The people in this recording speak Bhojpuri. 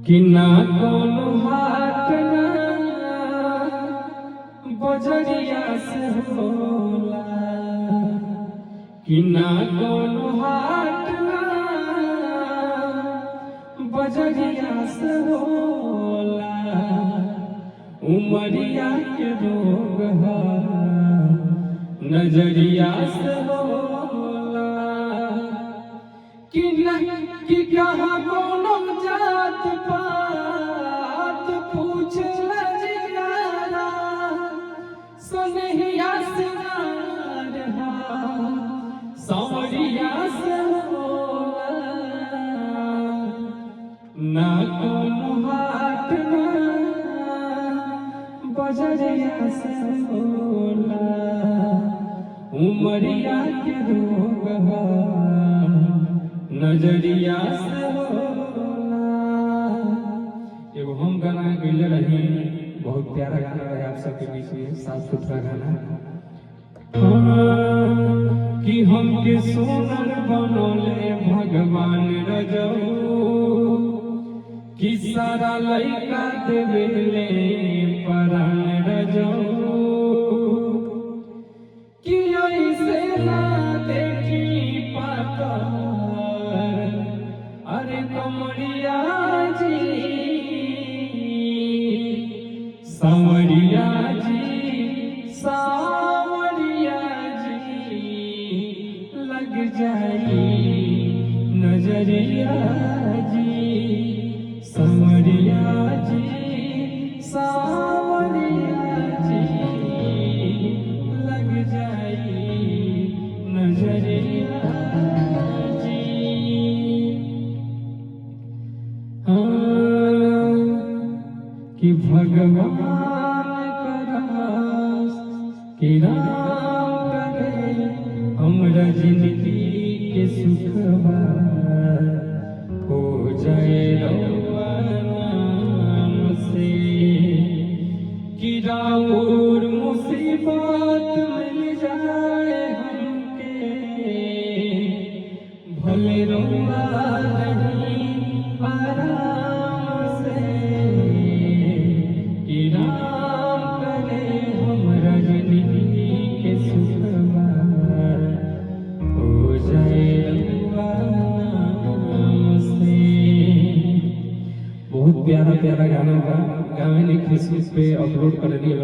कि ना कोनो हाथ ना बजरिया से होला, कि ना कोनो हाथ ना बजरिया से होला। उमरिया के रोग है नजरिया से होला, कि कहाँ कोनो जात पात पूछे लजियारा, सुनहिया सिंगार सांवरिया से होला। ना कोनो हाथ ना बजरिया से होला, उमरिया के रोग नजरिया से होला। एगो हम गाना गैले रही, बहुत प्यारा गाना रहे आप सबके बीच में, साफ सुथरा गाना। कि हमके सोनर बनोले भगवान रजऊ, कि सारा लइका देवेले परान रजऊ, कि ऐसे ना देखी पाता अरे कमरिया जी, सांवरिया जी, सांवरिया जी, लग जाई नजरिया जी, सांवरिया जी, सांवरिया जी, लग जाई नजरिया जी। कि भगवान करास कि राम करे हमरा जिंदगी के सुखवा, हो जाए रउआ नाम से, कि राउर मुसीबत मिल जाए हमके, भले रउआ रही आराम से, कि राम करे हमरा जिंदगी के सुखवा, हो जाए रउआ नाम से। बहुत प्यारा प्यारा गाना था, गाने फेसबुक पे अपलोड कर दिए।